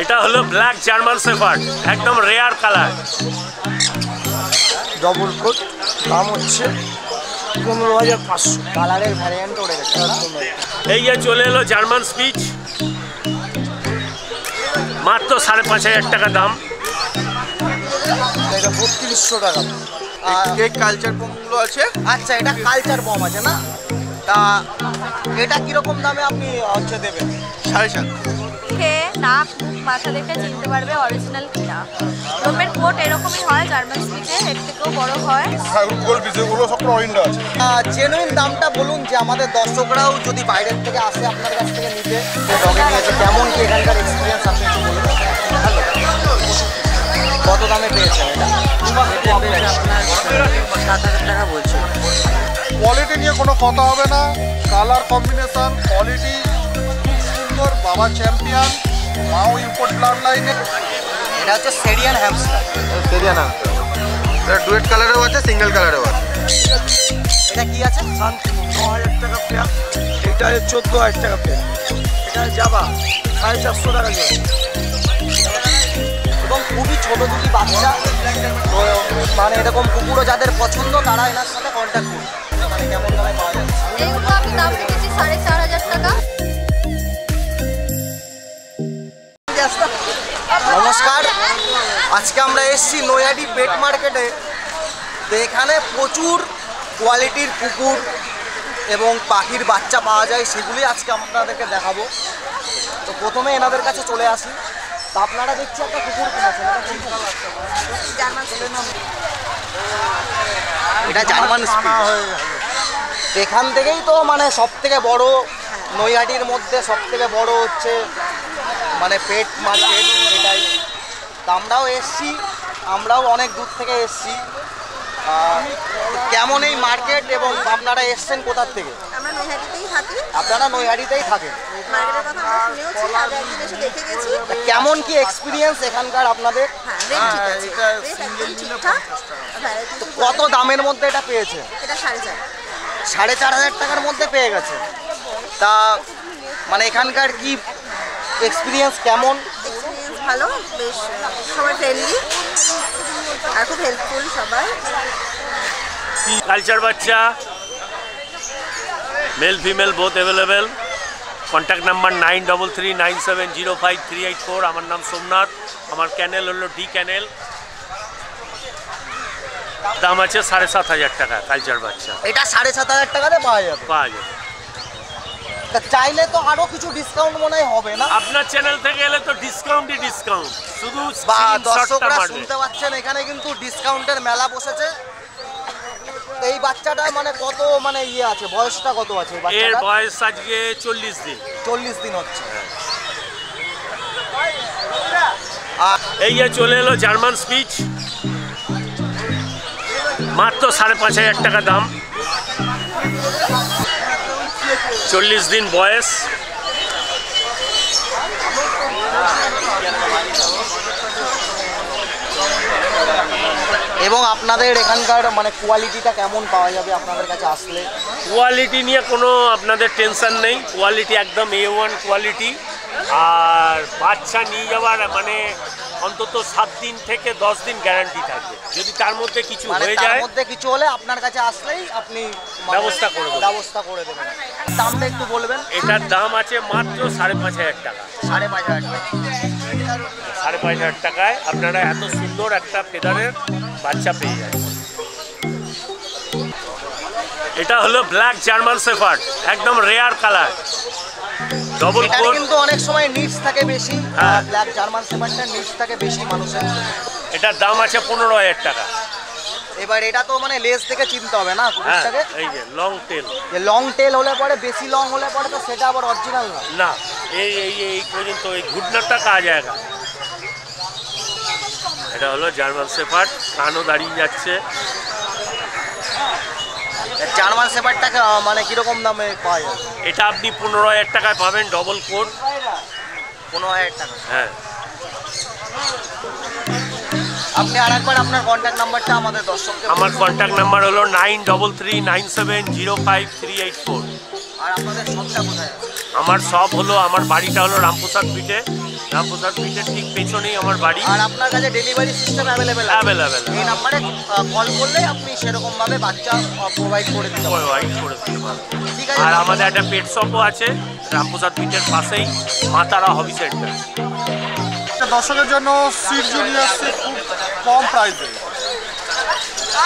এটা হলো black German shepherd, একদম রেয়ার কালার, ডবল কোট, দাম হচ্ছে 15,500। কালারের ভ্যারিয়েন্ট ওরে গেছে। এই যে চলে এলো জার্মান স্পিচ, মাত্র 5,500 টাকা দাম। এটা 3200 টাকা। কেক কালচার বমগুলো আছে। আচ্ছা, এটা কালচার বম আছে না? তা এটা কিরকম দামে আপনি হচ্ছে দেবেন? 7.5। খেয়ে নাক মুখ মাথা দেখে চিনতে পারবে অরিজিনাল কিনা। রোমের কোট এরকমই হয়, জার্মান স্পিচে এর থেকেও বড় হয়। বিষয়গুলো সব অরিজিনাল আছে। জেনুইন দামটা বলুন, যে আমাদের দর্শকরাও যদি বাইরের থেকে আসে আপনার কাছ থেকে নিতে, ডগে নিয়েছে, কেমন কি এখানকার এক্সপিরিয়েন্স আপনি একটু বলুন। কত দামে পেয়েছেন এটা? আপনার 7,000 টাকা বলছে। কোয়ালিটি নিয়ে কোনো কথা হবে না, কালার কম্বিনেশন, কোয়ালিটি সুন্দর। বাবা চ্যাম্পিয়ন, মাও ইম্পোর্ট ব্লাড লাইনে। এটা হচ্ছে সেরিয়ান হ্যামস্টার। সেরিয়ান না, এটা ডুয়েট কালারেও আছে, সিঙ্গেল কালারেও আছে। এটা কি আছে? 9,000 টাকা পেয়ার, এটা 14,000 টাকা পেয়ার, এটা যাবা 450 টাকা জোড়া। এবং খুবই ছোট দুটি বাচ্চা, তো মানে এরকম কুকুরও যাদের পছন্দ তারা এনার সাথে কন্ট্যাক্ট করুন। মানে কেমন দামে পাওয়া যাচ্ছে? এইগুলো আমি দাম রেখেছি 4,500 টাকা। নমস্কার, আজকে আমরা এসেছি নৈহাটি পেট মার্কেটে। তো এখানে প্রচুর কোয়ালিটির কুকুর এবং পাখির বাচ্চা পাওয়া যায়, সেগুলি আজকে আপনাদেরকে দেখাবো। তো প্রথমে এনাদের কাছে চলে আসি। তো আপনারা দেখছি একটা কুকুর কিনেছেন, এটা জার্মান স্পিচ। এখান থেকেই তো মানে সব থেকে বড় নৈহাটির মধ্যে সব থেকে বড় হচ্ছে মানে পেট মার্কেট এটাই। তো আমরাও এসছি, আমরাও অনেক দূর থেকে এসছি। কেমন এই মার্কেট এবং আপনারা এসছেন কোথার থেকে? আমরা নৈহাটিতেই থাকি। আপনারা নৈহাটিতেই থাকেন। মার্কেটের কথা আমরা শুনেওছি, আগে একদিন এসে দেখে গেছি। কেমন কি এক্সপিরিয়েন্স এখানকার আপনাদের? হ্যাঁ, রেট ঠিক আছে, রেট একদম ঠিকঠাক। কত দামের মধ্যে এটা পেয়েছে? এটা 4,500। 4,500 টাকার মধ্যে পেয়ে গেছে। তা মানে এখানকার কি এক্সপিরিয়েন্স কেমন? এক্সপিরিয়েন্স ভালো, বেশ সবাই ফ্রেন্ডলি আর খুব হেল্পফুল সবাই। কালচার বাচ্চা male female both available. Contact number 9339705384। আমার নাম সোমনাথ, আমার চ্যানেল হলো ডি চ্যানেল। দাম আছে 7,500 টাকা কালচার বাচ্চা। এটা 7,500 টাকাতে পাওয়া যাবে? পাওয়া যাবে। তা চাইলে তো আরো কিছু ডিসকাউন্ট মনে হয় হবে না? আপনার চ্যানেল থেকে এলে তো ডিসকাউন্টই ডিসকাউন্ট, শুধু দর্শকরা শুনতে পাচ্ছেন, এখানে কিন্তু ডিসকাউন্টের মেলা বসেছে। এই বাচ্চাটা মানে কত মানে ইয়ে আছে, বয়সটা কত আছে? এর বয়স আজকে 40 দিন। 40 দিন হচ্ছে। এই যে চলে এলো জার্মান স্পিচ, মাত্র 5,500 টাকা দাম, 40 দিন বয়স। এবং আপনাদের এখানকার মানে কোয়ালিটিটা কেমন পাওয়া যাবে আপনাদের কাছে আসলে? কোয়ালিটি নিয়ে কোনো আপনাদের টেনশন নেই, কোয়ালিটি একদম A1 কোয়ালিটি। আর বাচ্চা নিয়ে যাওয়ার মানে অন্তত 7 দিন থেকে 10 দিন গ্যারান্টি থাকবে। যদি তার মধ্যে কিছু হয়ে যায়, তার মধ্যে কিছু হলে আপনার কাছে আসলেই আপনি ব্যবস্থা করে দেবেন। দামটা একটু বলবেন? এটার দাম আছে মাত্র 5,500 টাকা। 5,500 টাকা। 5,500 টাকায় আপনারা এত সুন্দর একটা ফেদারের বাচ্চা পেয়ে যাবেন। এটা হলো ব্ল্যাক জার্মান শেফার্ড, একদম রেয়ার কালার, ডবল কোট। কিন্তু অনেক সময় নিডস থাকে বেশি, ব্ল্যাক জার্মান শেফার্ডের নিডস থাকে বেশি মানুষের। এটার দাম আছে 15,000 টাকা। এবার এটা তো মানে লেজ থেকে চিনতে হবে না কুকুরটাকে? এই যে লং টেল, লং টেল হলে পরে, বেশি লং হলে পরে তো সেটা আবার অরিজিনাল না। না, এই পর্যন্ত এই ঘুটনাটা কাজ জায়গা। এটা হলো জার্মান শেফার্ড, কানও দাঁড়িয়ে যাচ্ছে। জার্মান শেফার্ডটাকে মানে কিরকম দামে পাওয়া যায়? এটা আপনি 15,000 টাকায় পাবেন, ডবল কোট। 15,000 টাকা। হ্যাঁ। আপনি আরেকবার আপনার কন্ট্যাক্ট নাম্বারটা আমাদের দর্শককে। আমার কন্ট্যাক্ট নাম্বার হলো 9339705384। আর আপনাদের শপটা কোথায় আছে? আমার শপ হলো, আমার বাড়িটা হলো রামপ্রসাদ পিঠে, রামপ্রসাদ পিঠের ঠিক পেছনেই আমার বাড়ি। আর আপনার কাছে ডেলিভারি সিস্টেম অ্যাভেলেবেল? অ্যাভেলেবেল। এই নাম্বারে কল করলে আপনি সেরকমভাবে বাচ্চা প্রোভাইড করে দিতে পারবেন। ঠিক আছে। আর আমাদের একটা পেট শপও আছে রামপ্রসাদ পিঠের পাশেই, মাতারা হবি সেন্টার। দর্শকের জন্য সিটজু নিয়ে আসছে খুব কম প্রাইসে,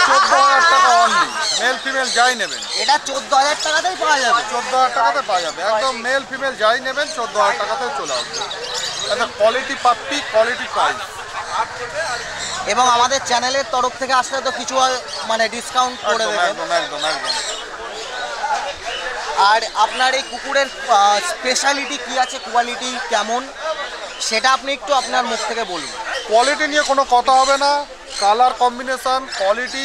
14,000 টাকা অনলি, মেল ফিমেল যাই নেবেন। এটা 14,000 টাকাতেই পাওয়া যাবে? 14,000 টাকাতে পাওয়া যাবে, একদম মেল ফিমেল যাই নেবেন 14,000 টাকাতে চলে আসবে। একটা কোয়ালিটি পাপ্পি, কোয়ালিটি প্রাইস। এবং আমাদের চ্যানেলের তরফ থেকে আসলে তো কিছু মানে ডিসকাউন্ট করে দেবেন। একদম একদম একদম। আর আপনার এই কুকুরের স্পেশালিটি কি আছে, কোয়ালিটি কেমন, সেটা আপনি একটু আপনার মুখ থেকে বলুন। কোয়ালিটি নিয়ে কোনো কথা হবে না, কালার কম্বিনেশন কোয়ালিটি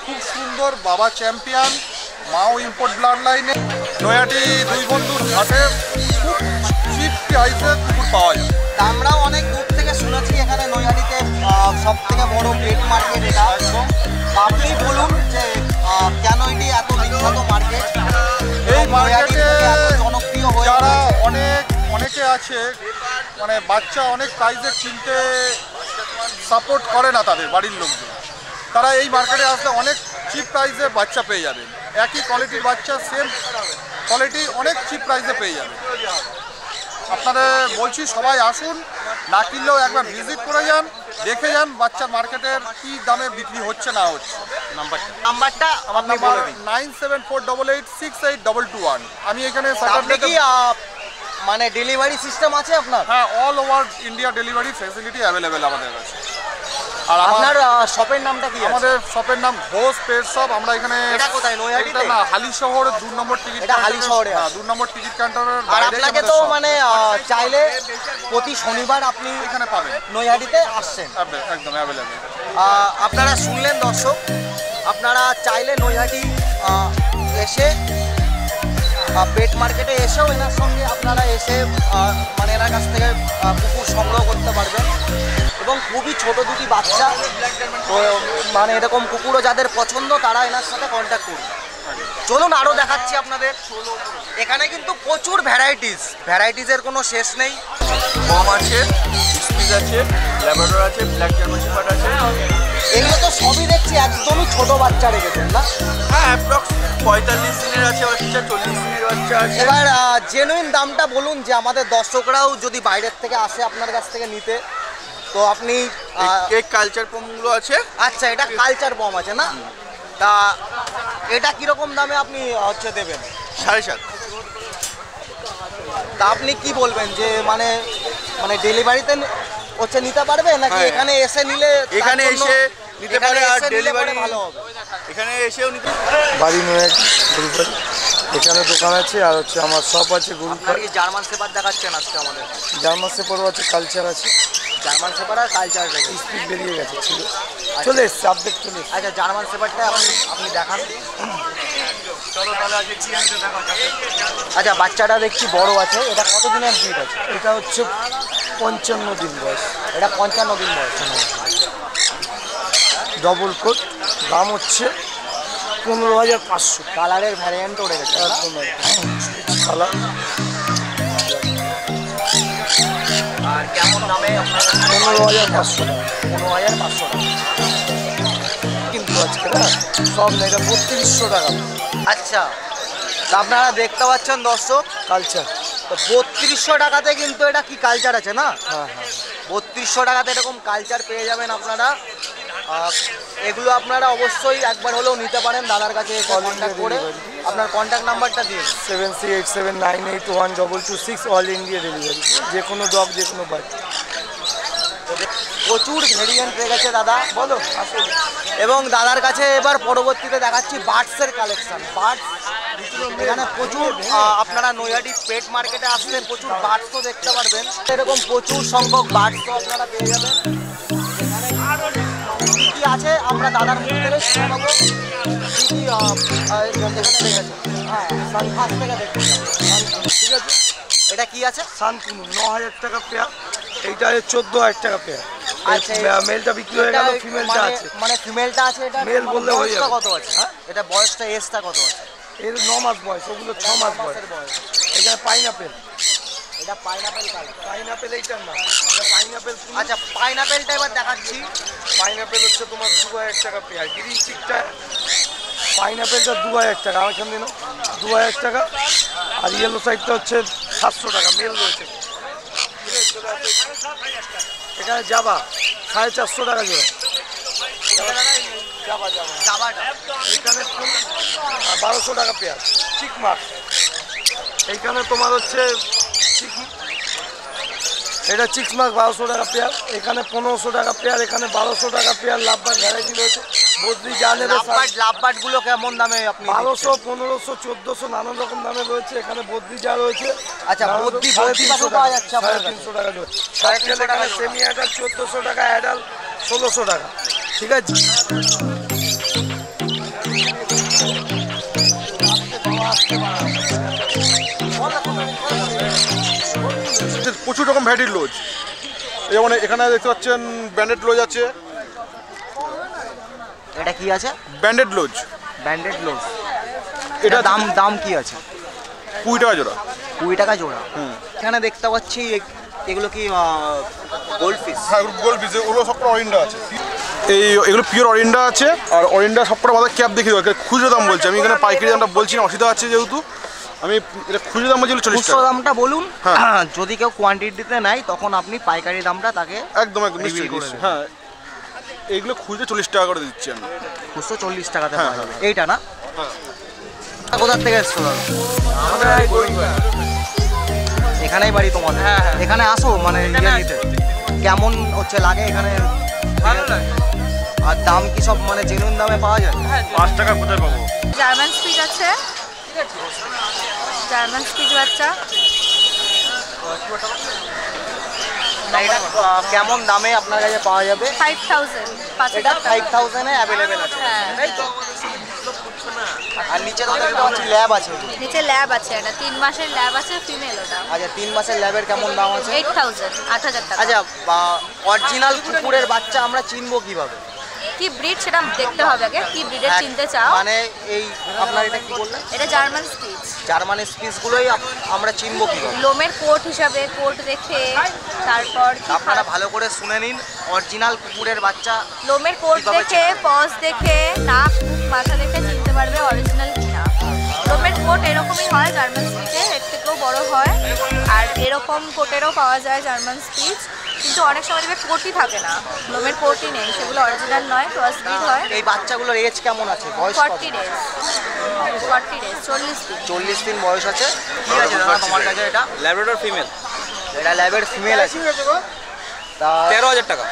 খুব সুন্দর। বাবা চ্যাম্পিয়ন, মাও ইম্পোর্ট ব্লাড লাইনে, নয়াটি দুই বন্ধুর ঘাটে খুব চিপ প্রাইসে কুকুর পাওয়া যায়। তা আমরাও অনেক দূর থেকে শুনেছি এখানে নৈহাটিতে সব থেকে বড় পেট মার্কেট এটা। এবং আপনি বলুন যে কেন এটি এত বিখ্যাত মার্কেট, এই মার্কেটে জনপ্রিয় হয়ে যারা অনেকে আছে মানে বাচ্চা অনেক প্রাইসে কিনতে সাপোর্ট করে না তাদের বাড়ির লোকজন, তারা এই মার্কেটে আসলে অনেক চিপ প্রাইসে বাচ্চা পেয়ে যাবেন। একই কোয়ালিটির বাচ্চা, সেম কোয়ালিটি অনেক চিপ প্রাইসে পেয়ে যাবেন। আপনাদের বলছি সবাই আসুন, না কিনলেও একবার ভিজিট করে যান, দেখে যান বাচ্চার মার্কেটের কী দামে বিক্রি হচ্ছে না হচ্ছে। নাম্বারটা আমার আপনি নাম্বার বলে দিন। 9748868221। আমি এখানে আপনি স্যাটারডেতে কি মানে ডেলিভারি সিস্টেম আছে আপনার? হ্যাঁ, all over India delivery facility available আমাদের কাছে। আর আপনার শপের নামটা কি? আমাদের শপের নাম ঘোষ পেট শপ। আমরা এখানে এটা কোথায়, নৈহাটিতে? না, হালিশহর 2 নম্বর টিকিট। এটা হালিশহরে? হ্যাঁ, 2 নম্বর টিকিট কাউন্টারের আর আপনাকে তো মানে চাইলে প্রতি শনিবার আপনি এখানে পাবেন, নৈহাটিতে আসছেন। একদম অ্যাভেলেবেল। আপনারা শুনলেন দর্শক, আপনারা চাইলে নৈহাটি এসে পেট মার্কেটে এসেও এনার সঙ্গে আপনারা এসে মানে এনার কাছ থেকে কুকুর সংগ্রহ করতে পারবেন। এবং খুবই ছোট দুটি বাচ্চা, তো মানে এরকম কুকুরও যাদের পছন্দ তারা এনার সাথে কন্ট্যাক্ট করুন। চলুন আরও দেখাচ্ছি আপনাদের। এখানে কিন্তু প্রচুর ভ্যারাইটিসের কোনো শেষ নেই। কম আছে, স্পিচ আছে, ল্যাব্রাডর আছে, ব্ল্যাক জার্মান শেপার্ড আছে। এগুলো তো সবই দেখছি একদমই ছোট বাচ্চা রেখেছেন না? হ্যাঁ, অ্যাপ্রক্স 45 দিনের আছে বাচ্চা, 40 দিনের বাচ্চা আছে। এবার জেনুইন দামটা বলুন, যে আমাদের দর্শকরাও যদি বাইরের থেকে আসে আপনার কাছ থেকে নিতে, তো আপনি এই কালচার পমগুলো আছে। আচ্ছা, এটা কালচার পম আছে না? তা এটা কিরকম দামে আপনি দেবেন? 7.5। তা আপনি কি বলবেন যে মানে ডেলিভারিতে নিতে পারবে নাকি হ্যাঁ, এখানে এসে নিলে? এখানে এসে নিতে পারে, আর ডেলিভারি ভালো হবে। এখানে এসেও নিতে। বাড়ি নৈহাটি গ্রুপের এখানে দোকান আছে, আর হচ্ছে আমার শপ আছে গ্রুপ। আপনার কি জার্মান শেপার্ড দেখাচ্ছেন আজকে আমাদের? জার্মান শেপার্ডও আছে, কালচার আছে। জার্মান শেপার্ড আর কালচার স্পিড বেরিয়ে গেছে, ছিল চলে এসছে, আপডেট চলে এসছে। আচ্ছা, জার্মান শেপার্ডটা আপনি দেখান। আচ্ছা, বাচ্চাটা দেখছি বড় আছে, এটা কত দিনের ব্রিড আছে? এটা হচ্ছে 55 দিন বয়স। এটা 55 দিন বয়স। ডবল কোট, দাম হচ্ছে 15,500। কালারের ভ্যারিয়েন্টও রেখেছে কালার। আর কেমন দামে? 15,500 টাকা। 15,500 টাকা কিন্তু আজকে না সব না, এটা 3200 টাকা। আচ্ছা, তা আপনারা দেখতে পাচ্ছেন দর্শক, কালচার। তো 3200 টাকাতে কিন্তু এটা কি কালচার আছে না? হ্যাঁ হ্যাঁ, 3200 টাকাতে এরকম কালচার পেয়ে যাবেন আপনারা। এগুলো আপনারা অবশ্যই একবার হলেও নিতে পারেন দাদার কাছে এসে কন্ট্যাক্ট করে। আপনার কন্ট্যাক্ট নাম্বারটা দিয়ে দিন। 7387981226, অল ইন্ডিয়া ডেলিভারি, যে কোনো ডগ, যে কোনো বাচ্চা। প্রচুর ভেরিয়েন্ট রেখেছে দাদা, বলো আসুন। এবং দাদার কাছে এবার পরবর্তীতে দেখাচ্ছি বার্ডসের কালেকশন। বার্ডস এখানে প্রচুর, আপনারা নৈহাটি পেট মার্কেটে আসলে প্রচুর বার্ডসও দেখতে পারবেন। এরকম প্রচুর সংখ্যক বার্ডসও আপনারা পেয়ে যাবেন। কী কী আছে আমরা দাদার মুখ থেকে শুনে নেবো। কী কী এখানে রেখেছে? হ্যাঁ, সানফাস থেকে দেখতে ঠিক আছে। এটা কি আছে? শান্তনু 9,000 টাকা পেয়ার, এইটা 14,000 টাকা পেয়ার। আচ্ছা, মেলটা বিক্রি হয়ে গেল, ফিমেলটা আছে। মানে ফিমেলটা আছে, এটা মেল বললে হয়ে যাবে। কত আছে? এটা বয়সটা, এজটা কত আছে? এর 9 মাস বয়স, ওগুলো 6 মাস বয়স। এখানে পাইনাপেল, এটা পাইনাপেল কালার। পাইনাপেল এইটার না, পাইনাপেল। আচ্ছা পাইনাপেলটা এবার দেখাচ্ছি। পাইনাপেল হচ্ছে তোমার 2000 টাকা পেয়ার। গ্রিন চিকটা পাইনাপেলটা 2000 টাকা, আমার এখান দিন 2000 টাকা। আর ইয়েলো সাইডটা হচ্ছে 700 টাকা, মেল রয়েছে। এখানে যাবা 450 টাকা জোড়া। জাবাটা এইখানে 1200 টাকা পেয়ার। চিকমাক এইখানে তোমার হচ্ছে এটা চিকমাক 1200 টাকা পেয়ার। এখানে 1500 টাকা পেয়ার, এখানে 1200 টাকা পেয়ার। লাভবাট ভ্যারাইটি রয়েছে। বদ্রি যা নেবে লাভবাট গুলো কেমন দামে আপনি? 1200, 1500, 1400 নানান রকম দামে রয়েছে। এখানে বদ্রি যা রয়েছে। আচ্ছা বদ্রি পাখি পাওয়া যাচ্ছে আপনার কাছে? 350 টাকা জোড়া। এখানে সেমি অ্যাডাল 1400 টাকা, অ্যাডাল 1600 টাকা। ঠিক আছে। প্রচুর রকম ভ্যারাইটির লজ, যেমন এখানে দেখতে পাচ্ছেন ব্যান্ডেড লজ আছে। এটা কি আছে? ব্যান্ডেড লজ। ব্যান্ডেড লোজ। এটা এটা দাম কি আছে? 20 টাকা জোড়া। 20 টাকা জোড়া। এখানে দেখতে পাচ্ছি এগুলো কি গোল্ড ফিশ? হ্যাঁ গোল্ড ফিশ, ওগুলো সব অরিন্ডা আছে। এগুলো পিওর অরিন্ডা আছে। আর অরিন্ডা সবকটা বাজার ক্যাপ দেখে দেবো, খুচরো দাম বলছি আমি, এখানে পাইকারি দামটা বলছি না, অসুবিধা আছে যেহেতু। আমি এটা খুচরো দাম বলছি 40 খুচরো টাকা। দামটা বলুন। যদি কেউ কোয়ান্টিটিতে নেয় তখন আপনি পাইকারি দামটা তাকে একদম নিশ্চয়ই। হ্যাঁ এইগুলো খুচরো 40 টাকা করে দিচ্ছি আমি। খুচরো 40 টাকাতে পাওয়া যাবে। এইটা না? কোথা থেকে এসছো দাদা? এখানেই বাড়ি তোমাদের? এখানে আসো মানে ইয়ে নিতে? কেমন হচ্ছে লাগে এখানে? ভালো লাগে। আর দাম কি সব মানে জেনুইন দামে পাওয়া যায়? 5 টাকা কোথায় পাবো? জার্মান স্পিচ আছে, জার্মান স্পিচ বাচ্চা। এটা কেমন দামে আপনার কাছে পাওয়া যাবে? 5000, এটা 5000 টাকা। 5000 এ অ্যাভেলেবেল আছে, হ্যাঁ। তাই তো? আর নিচে তো দেখতে পাচ্ছি ল্যাব আছে। নিচে ল্যাব আছে, এটা 3 মাসের ল্যাব আছে, ফিমেল ওটা। আচ্ছা 3 মাসের ল্যাবের কেমন দাম আছে? 8000, 8000 টাকা। আচ্ছা অরিজিনাল কুকুরের বাচ্চা আমরা চিনবো কিভাবে? কি ব্রিড সেটা দেখতে হবে আগে, কি ব্রিডের চিনতে চাও? মানে এই আপনার এটা কি বললেন? এটা জার্মান স্পিচ। জার্মানি স্পিচগুলোই আমরা চিনবো কিভাবে? লোমের কোট হিসাবে, কোট দেখে, তারপর কি আপনারা ভালো করে শুনে নিন, অরিজিনাল কুকুরের বাচ্চা লোমের কোট কিভাবে দেখে, পজ দেখে, নাক মুখ মাথা দেখে চিনতে পারবে অরিজিনাল কিনা। লোমের কোট এরকমই হয় জার্মান স্পিচে, এর থেকেও বড় হয়। আর এরকম কোটেরও পাওয়া যায় জার্মান স্পিচ, কিন্তু অনেক সময় দেখবে কোটই থাকে না, লোমের কোটই নেই, সেগুলো অরিজিনাল নয়, ক্রস ব্রিড হয়। এই বাচ্চাগুলোর এজ কেমন আছে? বয়স 40 ডেজ, 40 ডেজ, 40 দিন। 40 দিন বয়স আছে। ঠিক আছে দাদা, তোমার কাছে এটা ল্যাব্রাডর ফিমেল, এটা ল্যাবের ফিমেল আছে। তা 13000 টাকা।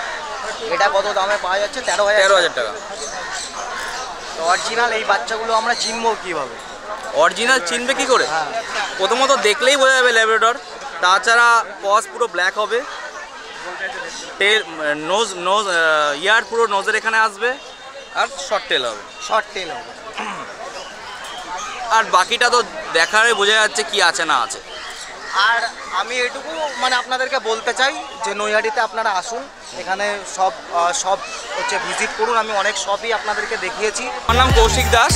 এটা কত দামে পাওয়া যাচ্ছে? 13000 টাকা। তো অরিজিনাল এই বাচ্চাগুলো আমরা চিনবো কিভাবে? অরিজিনাল চিনবে কি করে? প্রথমত দেখলেই বোঝা যাবে ল্যাব্রাডর। তাছাড়া পজ পুরো ব্ল্যাক হবে, টেল নোজ ইয়ার পুরো নোজের এখানে আসবে, আর শর্ট টেল হবে। শর্ট টেল হবে। আর বাকিটা তো দেখারে বোঝা যাচ্ছে কি আছে না আছে। আর আমি এটুকু মানে আপনাদেরকে বলতে চাই যে নৈহাটিতে আপনারা আসুন, এখানে সব হচ্ছে ভিজিট করুন। আমি অনেক শপই আপনাদেরকে দেখিয়েছি। আমার নাম কৌশিক দাস,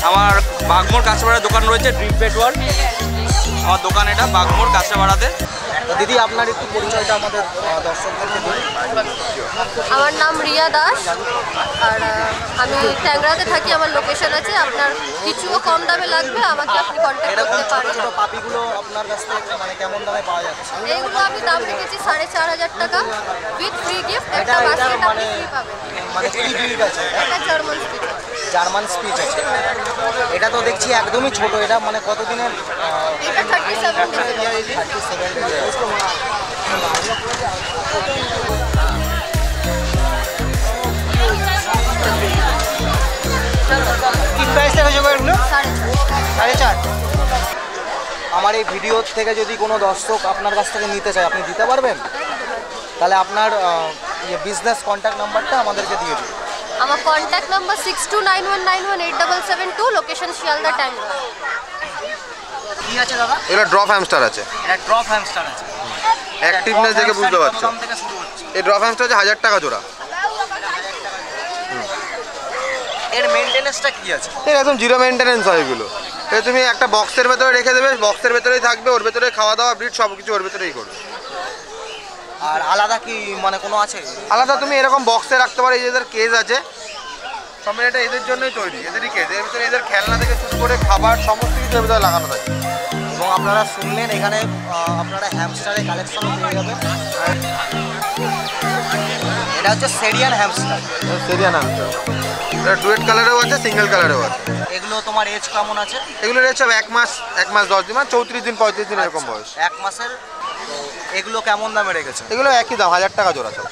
আমার বাগমোড় কাঁচরাপাড়ার দোকান রয়েছে, ড্রিম পেট ওয়ার্ল্ড। আমার দোকান এটা বাগমোড় কাঁচরাপাড়াতে। তো দিদি আপনার একটু পরিচয়টা আমাদের দর্শকদেরকে দিন। আমার নাম রিয়া দাস, আর আমি ট্যাংরাতে থাকি, আমার লোকেশন আছে। আপনার কিছুও কম দামে লাগবে আমাকে আপনি কন্ট্যাক্ট এরকম করতে ছোট পারেন। ছোট পাপিগুলো আপনার কাছ থেকে মানে কেমন দামে পাওয়া যাচ্ছে? এইগুলো আমি দাম রেখেছি 4500 টাকা, উইথ ফ্রি গিফট। একটা এটা বাস্কেট আপনি মানে ফ্রি পাবেন। মানে কি ব্রিড আছে? এটা জার্মান স্পিচ আছে। জার্মান স্পিচ আছে। এটা তো দেখছি একদমই ছোট। এটা মানে কতদিনের? এটা 37 ডেজ। 37 days। কি প্রাইস রেখেছো এগুলো? 4.5। আমার এই ভিডিও থেকে যদি কোনো দর্শক আপনার কাছ থেকে নিতে চায়, আপনি দিতে পারবেন? তাহলে আপনার বিজনেস কন্ট্যাক্ট নাম্বারটা আমাদেরকে দিয়ে দিন। আমার কন্ট্যাক্ট নাম্বার 6291918772, লোকেশন শিয়ালদা ট্যাংরা। কি আছে দাদা? এটা ড্রপ হ্যামস্টার আছে, এটা ড্রপ হ্যামস্টার আছে। অ্যাক্টিভনেস দেখে বুঝতে পারছো। দাম থেকে শুরু হচ্ছে। এই ড্রপ হ্যামস্টার আছে 1000 টাকা জোড়া। এর মেইনটেনেন্সটা কি আছে? ঠিক একদম জিরো মেইনটেনেন্স হয় এগুলো। এটা তুমি একটা বক্সের ভেতরে রেখে দেবে, বক্সের ভেতরেই থাকবে, ওর ভেতরে খাওয়া দাওয়া ব্রিড সব কিছু ওর ভেতরেই করবে। আর আলাদা কি মানে কোনো আছে? আলাদা তুমি এরকম বক্সে রাখতে পারো, এই যে এদের কেজ আছে, সব এটা এদের জন্যই তৈরি, এদেরই কেজ, এর ভিতরে এদের খেলনা থেকে শুরু করে খাবার সমস্ত কিছু এর ভিতরে লাগানো থাকে। এবং আপনারা শুনলেন এখানে আপনারা হ্যামস্টারের কালেকশনও পেয়ে যাবেন। এটা হচ্ছে সেরিয়ান হ্যামস্টার। সেরিয়ান হ্যামস্টার, এটা ডুয়েট কালারেও আছে, সিঙ্গেল কালারেও আছে। এগুলো তোমার এজ কেমন আছে? এগুলো রয়েছে 1 মাস 10 দিন, মানে 34 দিন 35 দিন এরকম বয়স। 1 মাসের। এগুলো কেমন দামে রেখেছে? এগুলো একই দাম, 1000 টাকা জোড়া সব।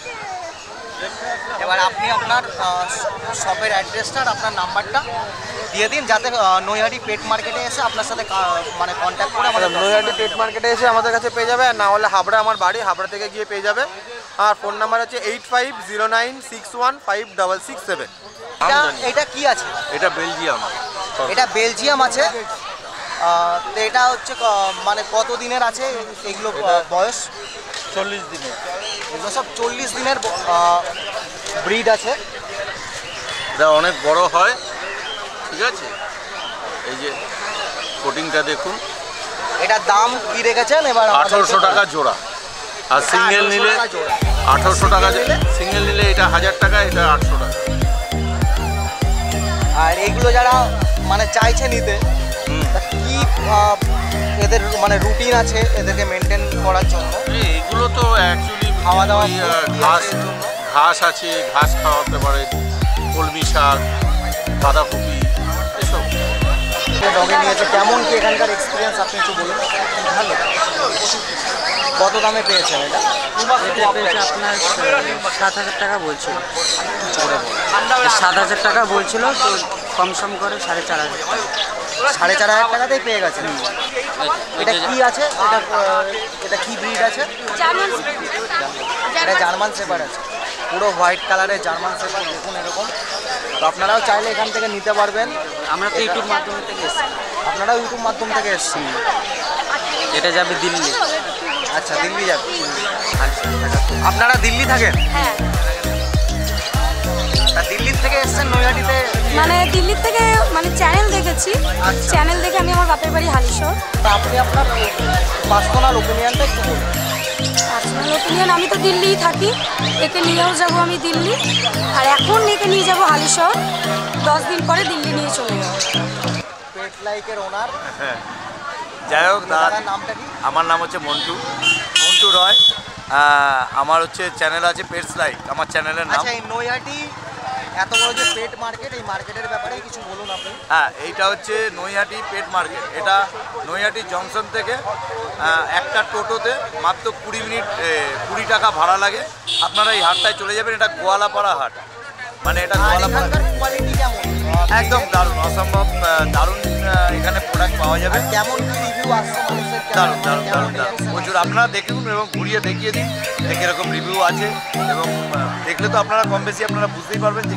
এবার আপনি আপনার শপের অ্যাড্রেসটা আর আপনার নাম্বারটা দিয়ে দিন, যাতে নৈহাটি পেট মার্কেটে এসে আপনার সাথে মানে কন্ট্যাক্ট করে আমাদের নৈহাটি পেট মার্কেটে এসে আমাদের কাছে পেয়ে যাবে, আর না হলে হাবড়া আমার বাড়ি, হাবড়া থেকে গিয়ে পেয়ে যাবে। আর ফোন নাম্বার হচ্ছে 8509615667। এটা কি আছে? এটা বেলজিয়াম। এটা বেলজিয়াম আছে। তো এটা হচ্ছে মানে কত দিনের আছে এগুলো বয়স? 40 দিনের। এগুলো সব 40 দিনের ব্রিড আছে। এটা অনেক বড় হয়, ঠিক আছে। এই যে কোটিংটা দেখুন। এটার দাম কি রেখেছেন এবার? 1800 টাকা জোড়া। আর সিঙ্গেল নিলে 1800 টাকা, সিঙ্গেল নিলে এটা 1000 টাকা, এটা 800 টাকা। আর এগুলো যারা মানে চাইছে নিতে, কি এদের মানে রুটিন আছে এদেরকে মেনটেন করার জন্য? এগুলো তো অ্যাকচুয়ালি খাওয়া দাওয়া, ঘাস আছে, ঘাস খাওয়াতে পারে, কলমি শাক, বাঁধাকপি, এসব। ডগে নিয়েছে, কেমন কি এখানকার এক্সপিরিয়েন্স আপনি একটু বলুন। ভালো। কত দামে পেয়েছেন এটা? এটা পেয়েছে আপনার 7000 টাকা বলছিল। 7000 টাকা বলছিল, তো কম সম করে 4500 টাকা। 4500 টাকাতেই পেয়ে গেছেন। এটা কি আছে? এটা কি ব্রিড আছে? এটা জার্মান শেপার্ড আছে, পুরো হোয়াইট কালারের জার্মান শেপার্ড। দেখুন এরকম। তো আপনারাও চাইলে এখান থেকে নিতে পারবেন। আমরা তো ইউটিউব মাধ্যম থেকে এসেছি। আপনারাও ইউটিউব মাধ্যম থেকে এসেছি। এটা যাবে দিল্লি। আচ্ছা, দিল্লি যাবে। আপনারা দিল্লি থাকেন? হ্যাঁ। দিল্লির থেকে এসেছেন নৈহাটিতে? মানে দিল্লির থেকে মানে চ্যানেল দেখেছি, চ্যানেল দেখে আমি আমার বাপের বাড়ি হালিশহর। তা আপনি আপনার পার্সোনাল ওপিনিয়নটা একটু বলুন। পার্সোনাল ওপিনিয়ন, আমি তো দিল্লিই থাকি, একে নিয়েও যাব আমি দিল্লি, আর এখন একে নিয়ে যাব হালিশহর, 10 দিন পরে দিল্লি নিয়ে চলে যাব। পেট লাইকের ওনার। হ্যাঁ, যাই হোক, নামটা কি? আমার নাম হচ্ছে মন্টু রয়। আমার হচ্ছে চ্যানেল আছে পেটস লাইক, আমার চ্যানেলের নাম। আচ্ছা, এই নৈহাটি এত বড় যে পেট মার্কেট, এই মার্কেটের ব্যাপারে কিছু বলুন আপনি। হ্যাঁ, এইটা হচ্ছে নৈহাটি পেট মার্কেট। এটা নৈহাটি জংশন থেকে একটা টোটোতে মাত্র 20 মিনিট 20 টাকা ভাড়া লাগে। আপনারা এই হাটটায় চলে যাবেন। এটা গোয়ালাপাড়া হাট, মানে এটা গোয়ালাপাড়া। কোয়ালিটি কেমন? একদম দারুণ, অসম্ভব দারুণ এখানে প্রোডাক্ট পাওয়া যাবে। কেমন কি রিভিউ আসছে মানুষের? দারুণ দারুণ দারুণ দারুণ, প্রচুর। আপনারা দেখুন এবং ঘুরিয়ে দেখিয়ে দিন যে কীরকম রিভিউ আছে, এবং দেখলে তো আপনারা কম বেশি আপনারা বুঝতেই পারবেন যে